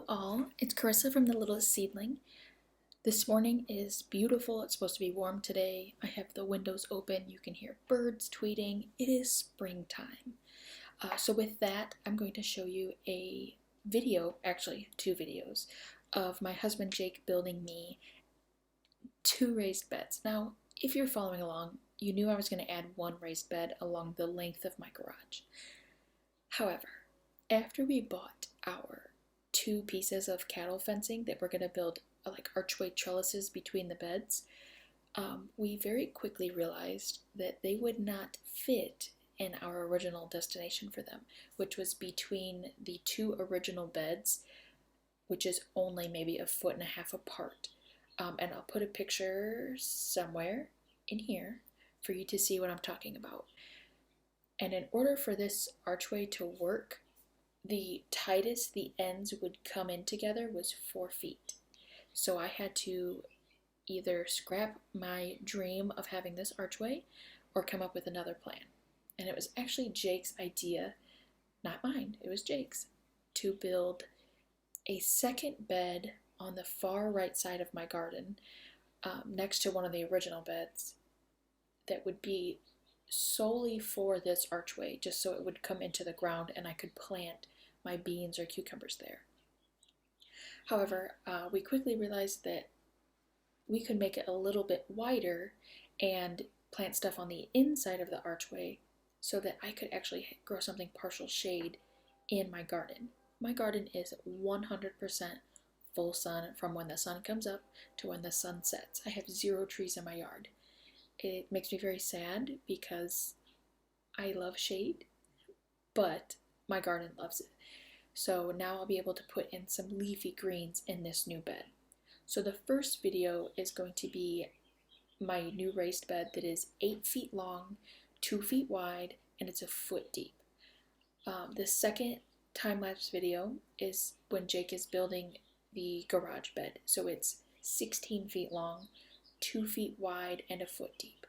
Hello all, it's Carissa from The Little Seedling. This morning is beautiful. It's supposed to be warm today. I have the windows open. You can hear birds tweeting. It is springtime. So with that, I'm going to show you a video, actually two videos, of my husband Jake building me two raised beds. Now, if you're following along, you knew I was going to add one raised bed along the length of my garage. However, after we bought our two pieces of cattle fencing that we're going to build like archway trellises between the beds, we very quickly realized that they would not fit in our original destination for them, which was between the two original beds, which is only maybe a foot and a half apart. And I'll put a picture somewhere in here for you to see what I'm talking about. And in order for this archway to work, the tightest the ends would come in together was 4 feet. So I had to either scrap my dream of having this archway or come up with another plan. And it was actually Jake's idea, not mine, it was Jake's, to build a second bed on the far right side of my garden, next to one of the original beds, that would be solely for this archway, just so it would come into the ground and I could plant my beans or cucumbers there. However, we quickly realized that we could make it a little bit wider and plant stuff on the inside of the archway so that I could actually grow something partial shade in my garden. My garden is 100% full sun from when the sun comes up to when the sun sets. I have 0 trees in my yard. It makes me very sad because I love shade, but my garden loves it. So now I'll be able to put in some leafy greens in this new bed. So the first video is going to be my new raised bed that is 8 feet long, 2 feet wide, and it's a foot deep. The second time-lapse video is when Jake is building the garage bed. So it's 16 feet long, 2 feet wide, and a foot deep.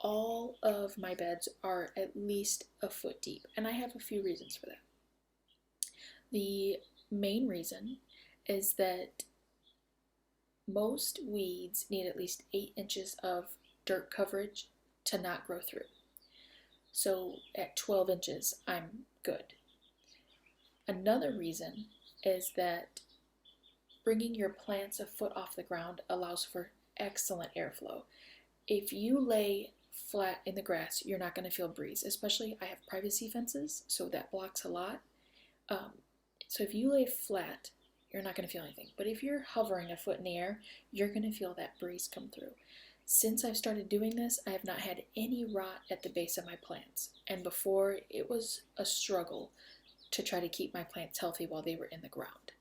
All of my beds are at least a foot deep, and I have a few reasons for that. The main reason is that most weeds need at least 8 inches of dirt coverage to not grow through. So at 12 inches, I'm good. Another reason is that bringing your plants a foot off the ground allows for excellent airflow. If you lay flat in the grass, you're not going to feel breeze, especially I have privacy fences, so that blocks a lot. So if you lay flat, you're not going to feel anything. But if you're hovering a foot in the air, you're going to feel that breeze come through. Since I've started doing this, I have not had any rot at the base of my plants. And before, it was a struggle to try to keep my plants healthy while they were in the ground.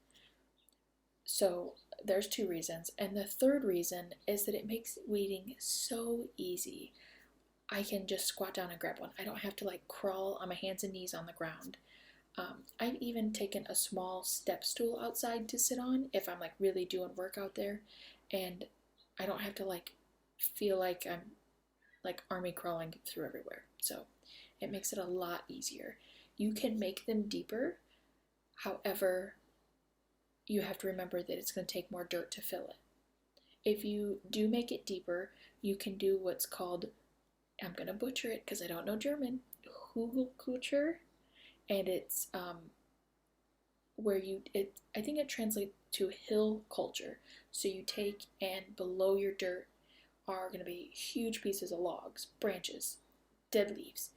So there's 2 reasons. And the third reason is that it makes weeding so easy. I can just squat down and grab one. I don't have to like crawl on my hands and knees on the ground. I've even taken a small step stool outside to sit on if I'm like really doing work out there, and I don't have to like feel like I'm like army crawling through everywhere. So it makes it a lot easier. You can make them deeper, however, you have to remember that it's going to take more dirt to fill it. If you do make it deeper, you can do what's called, I'm going to butcher it because I don't know German, Hugelkultur. And it's where I think it translates to hill culture. So you take, and below your dirt are going to be huge pieces of logs, branches, dead leaves,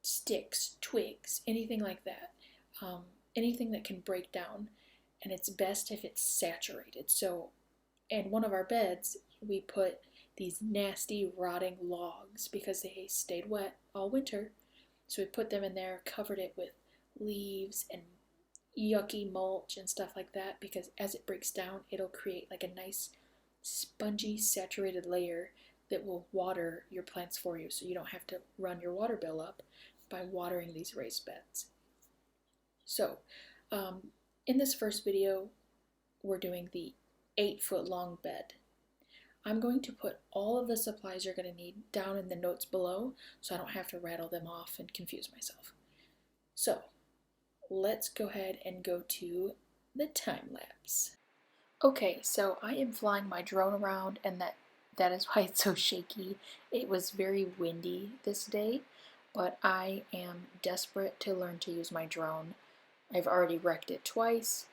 sticks, twigs, anything like that. Anything that can break down. And it's best if it's saturated. So in one of our beds, we put these nasty rotting logs because they stayed wet all winter. So we put them in there, covered it with leaves and yucky mulch and stuff like that, because as it breaks down, it'll create like a nice spongy saturated layer that will water your plants for you, so you don't have to run your water bill up by watering these raised beds. So in this first video, we're doing the 8-foot long bed. I'm going to put all of the supplies you're going to need down in the notes below so I don't have to rattle them off and confuse myself. So let's go ahead and go to the time lapse. Okay, so I am flying my drone around, and that is why it's so shaky. It was very windy this day, but I am desperate to learn to use my drone. I've already wrecked it twice,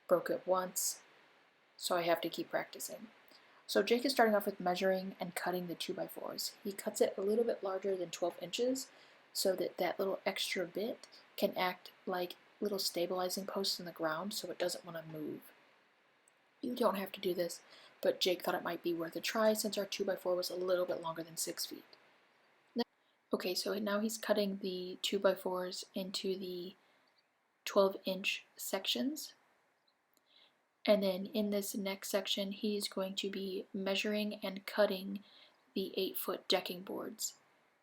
broke it once, so I have to keep practicing. So Jake is starting off with measuring and cutting the 2x4s. He cuts it a little bit larger than 12 inches so that that little extra bit can act like little stabilizing posts in the ground so it doesn't want to move. You don't have to do this, but Jake thought it might be worth a try since our 2x4 was a little bit longer than 6 feet. Okay, so now he's cutting the 2x4s into the 12-inch sections. And then in this next section, he's going to be measuring and cutting the 8-foot decking boards.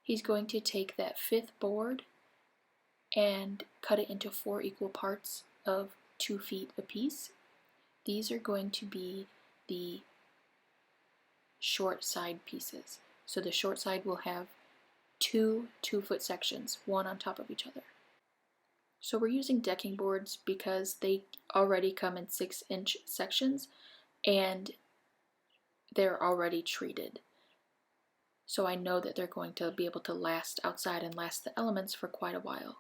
He's going to take that 5th board and cut it into 4 equal parts of 2 feet apiece. These are going to be the short side pieces. So the short side will have 2 2-foot sections, one on top of each other. So we're using decking boards because they already come in 6-inch sections and they're already treated. So I know that they're going to be able to last outside and last the elements for quite a while.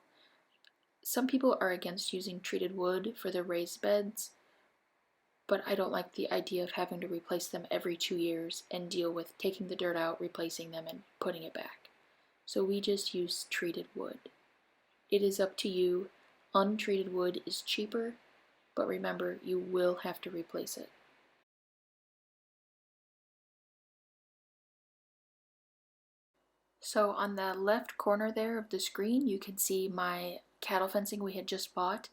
Some people are against using treated wood for their raised beds, but I don't like the idea of having to replace them every 2 years and deal with taking the dirt out, replacing them, and putting it back. So we just use treated wood. It is up to you. Untreated wood is cheaper, but remember, you will have to replace it. So on the left corner there of the screen, you can see my cattle fencing we had just bought.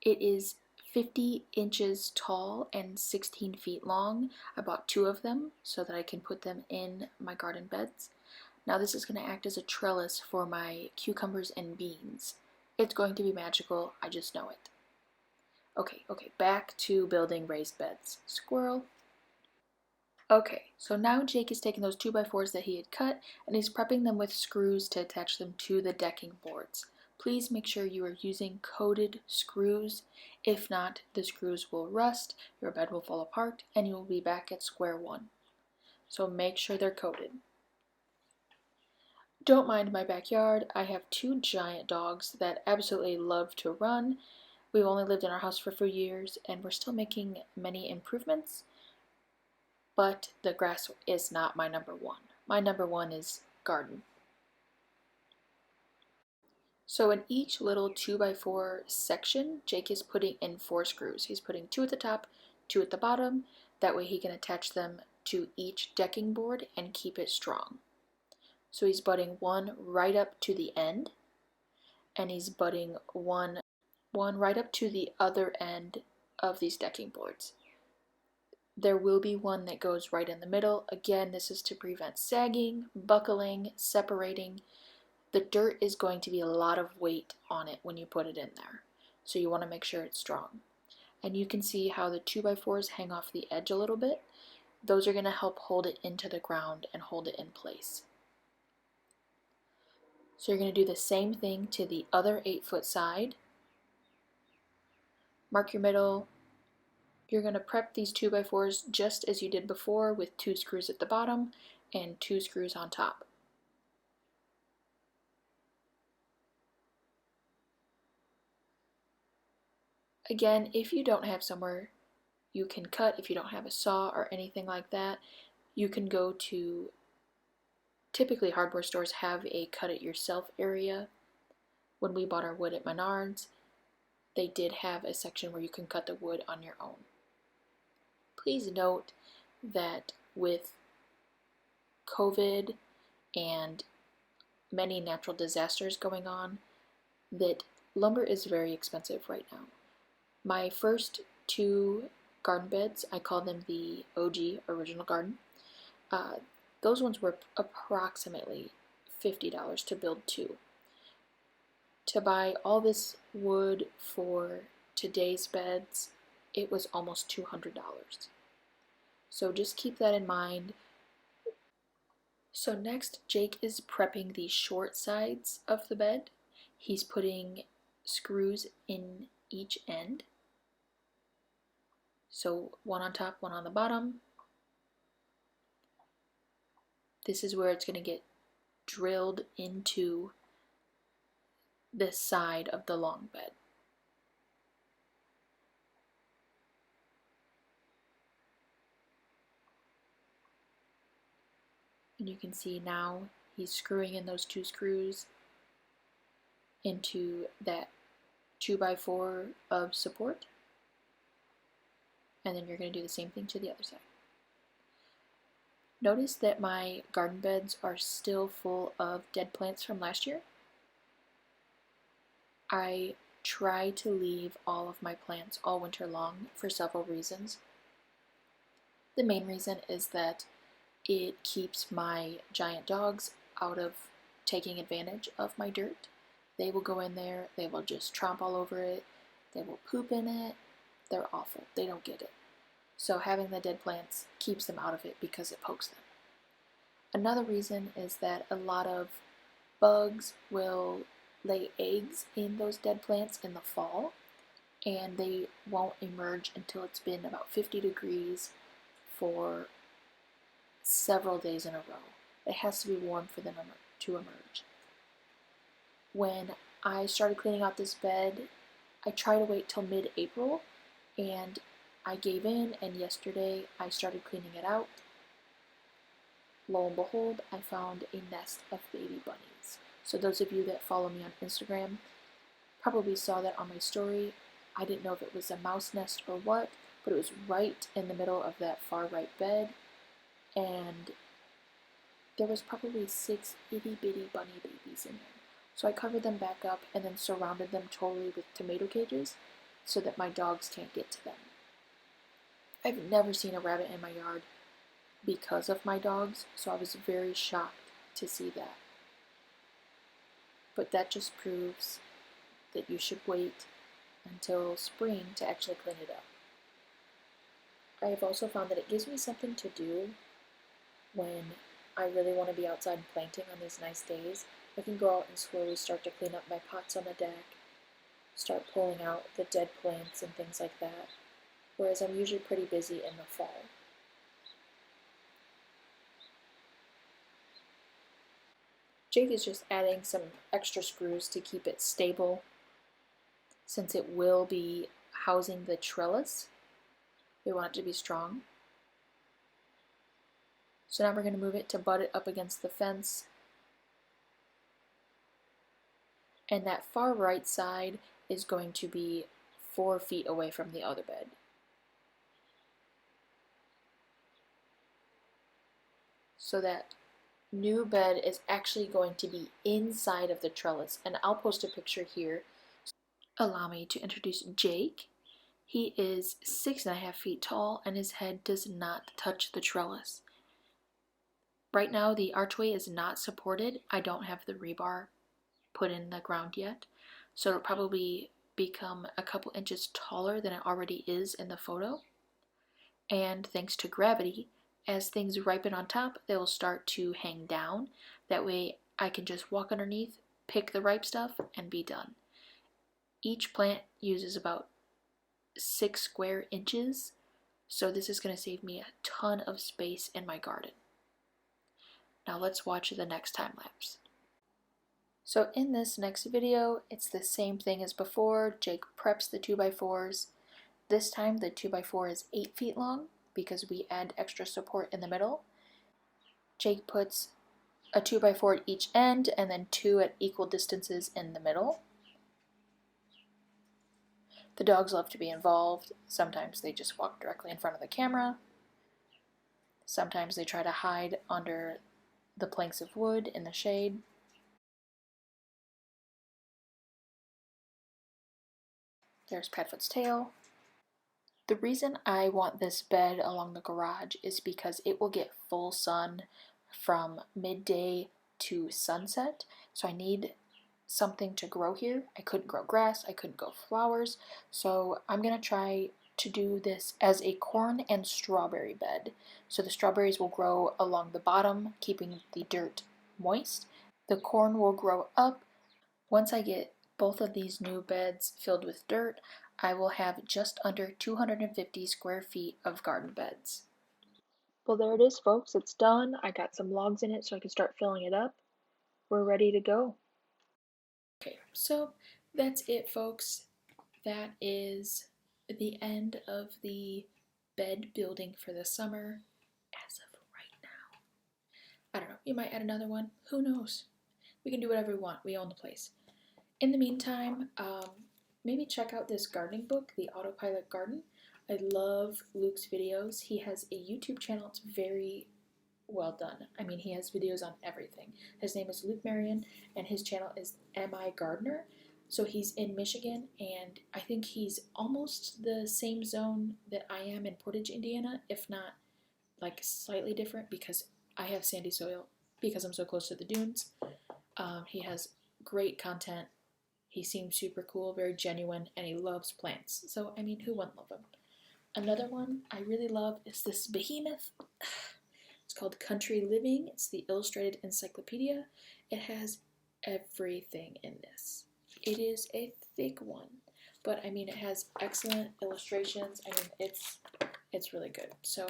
It is 50 inches tall and 16 feet long. I bought 2 of them so that I can put them in my garden beds. Now this is going to act as a trellis for my cucumbers and beans. It's going to be magical, I just know it. Okay, back to building raised beds. Squirrel. Okay, so now Jake is taking those 2x4s that he had cut and he's prepping them with screws to attach them to the decking boards. Please make sure you are using coated screws. If not, the screws will rust, your bed will fall apart, and you will be back at square one. So make sure they're coated. Don't mind my backyard. I have 2 giant dogs that absolutely love to run. We've only lived in our house for a few years and we're still making many improvements, but the grass is not my number one. My number one is garden. So in each little 2x4 section, Jake is putting in 4 screws. He's putting 2 at the top, 2 at the bottom. That way he can attach them to each decking board and keep it strong. So he's butting one right up to the end, and he's butting one right up to the other end of these decking boards. There will be one that goes right in the middle. Again, this is to prevent sagging, buckling, separating. The dirt is going to be a lot of weight on it when you put it in there, so you want to make sure it's strong. And you can see how the 2x4s hang off the edge a little bit. Those are going to help hold it into the ground and hold it in place. So you're going to do the same thing to the other 8-foot side. Mark your middle. You're going to prep these 2x4s just as you did before with 2 screws at the bottom and 2 screws on top. Again, if you don't have somewhere you can cut, if you don't have a saw or anything like that, you can go to, typically hardware stores have a cut it yourself area. When we bought our wood at Menards, they did have a section where you can cut the wood on your own. Please note that with COVID and many natural disasters going on, that lumber is very expensive right now. My first 2 garden beds, I call them the OG, Original Garden. Those ones were approximately $50 to build 2. To buy all this wood for today's beds, it was almost $200. So just keep that in mind. So next, Jake is prepping the short sides of the bed. He's putting screws in each end. So one on top, one on the bottom. This is where it's going to get drilled into the side of the long bed. And you can see now he's screwing in those 2 screws into that 2x4 of support. And then you're going to do the same thing to the other side. Notice that my garden beds are still full of dead plants from last year. I try to leave all of my plants all winter long for several reasons. The main reason is that it keeps my giant dogs out of taking advantage of my dirt. They will go in there, they will just tromp all over it, they will poop in it. They're awful, they don't get it. So having the dead plants keeps them out of it because it pokes them. Another reason is that a lot of bugs will lay eggs in those dead plants in the fall, and they won't emerge until it's been about 50 degrees for several days in a row. It has to be warm for them to emerge. When I started cleaning out this bed, I try to wait till mid-April, and I gave in, and yesterday I started cleaning it out. Lo and behold, I found a nest of baby bunnies. So those of you that follow me on Instagram probably saw that on my story. I didn't know if it was a mouse nest or what, but it was right in the middle of that far right bed, and there was probably 6 itty bitty bunny babies in there. So I covered them back up and then surrounded them totally with tomato cages so that my dogs can't get to them. I've never seen a rabbit in my yard because of my dogs, so I was very shocked to see that. But that just proves that you should wait until spring to actually clean it up. I have also found that it gives me something to do when I really want to be outside planting on these nice days. I can go out and slowly start to clean up my pots on the deck, start pulling out the dead plants and things like that, whereas I'm usually pretty busy in the fall. Jake is just adding some extra screws to keep it stable, since it will be housing the trellis. We want it to be strong. So now we're going to move it to butt it up against the fence. And that far right side is going to be 4 feet away from the other bed. So that new bed is actually going to be inside of the trellis. And I'll post a picture here. Allow me to introduce Jake. He is 6.5 feet tall and his head does not touch the trellis. Right now the archway is not supported. I don't have the rebar put in the ground yet, so it'll probably become a couple inches taller than it already is in the photo. And thanks to gravity, as things ripen on top, they will start to hang down. That way I can just walk underneath, pick the ripe stuff, and be done. Each plant uses about 6 square inches, so this is going to save me a ton of space in my garden. Now let's watch the next time lapse. So in this next video, it's the same thing as before. Jake preps the 2x4s. This time the 2x4 is 8 feet long because we add extra support in the middle. Jake puts a 2x4 at each end and then 2 at equal distances in the middle. The dogs love to be involved. Sometimes they just walk directly in front of the camera. Sometimes they try to hide under the planks of wood in the shade. There's Padfoot's tail. The reason I want this bed along the garage is because it will get full sun from midday to sunset, so I need something to grow here. I couldn't grow grass, I couldn't grow flowers, so I'm going to try to do this as a corn and strawberry bed. So the strawberries will grow along the bottom, keeping the dirt moist. The corn will grow up. Once I get both of these new beds filled with dirt, I will have just under 250 square feet of garden beds. Well, there it is, folks. It's done. I got some logs in it so I can start filling it up. We're ready to go. Okay, so that's it, folks. That is the end of the bed building for the summer as of right now. I don't know, you might add another one. Who knows? We can do whatever we want. We own the place. In the meantime, maybe check out this gardening book, The Autopilot Garden. I love Luke's videos. He has a YouTube channel. It's very well done. I mean, he has videos on everything. His name is Luke Marion, and his channel is Mi Gardener. So he's in Michigan, and I think he's almost the same zone that I am in Portage, Indiana, if not like slightly different, because I have sandy soil because I'm so close to the dunes. He has great content. He seems super cool, very genuine, and he loves plants. So, I mean, who wouldn't love him? Another one I really love is this behemoth. It's called Country Living. It's the Illustrated Encyclopedia. It has everything in this. It is a thick one, but I mean, it has excellent illustrations. I mean, it's really good. So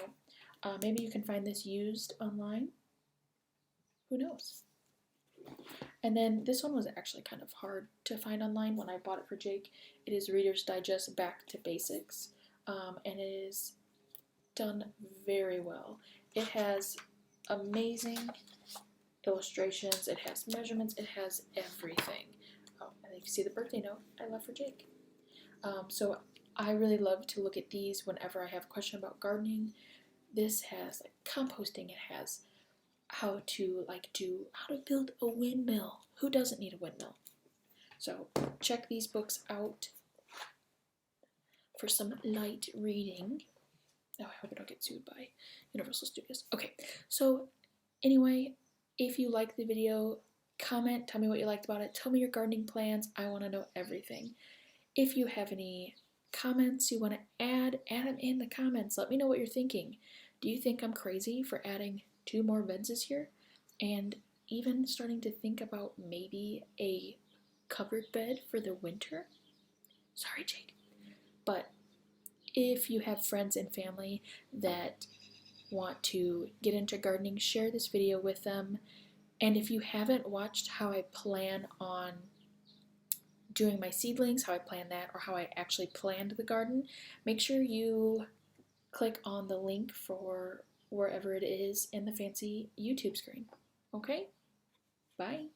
maybe you can find this used online. Who knows? And then this one was actually kind of hard to find online when I bought it for Jake. It is Reader's Digest Back to Basics, and it is done very well. It has amazing illustrations, it has measurements, it has everything. Oh, and you can see the birthday note I left for Jake. So I really love to look at these whenever I have a question about gardening. This has like composting, it has how to build a windmill. Who doesn't need a windmill? So check these books out for some light reading. Oh, I hope I don't get sued by Universal Studios. Okay, so anyway, if you like the video, comment, tell me what you liked about it, tell me your gardening plans. I want to know everything. If you have any comments you want to add them in the comments. Let me know what you're thinking. Do you think I'm crazy for adding 2 more beds this year? And even starting to think about maybe a covered bed for the winter? Sorry, Jake. But if you have friends and family that want to get into gardening, share this video with them. And if you haven't watched how I plan on doing my seedlings, how I plan that, or how I actually planned the garden, make sure you click on the link for wherever it is in the fancy YouTube screen. Okay? Bye.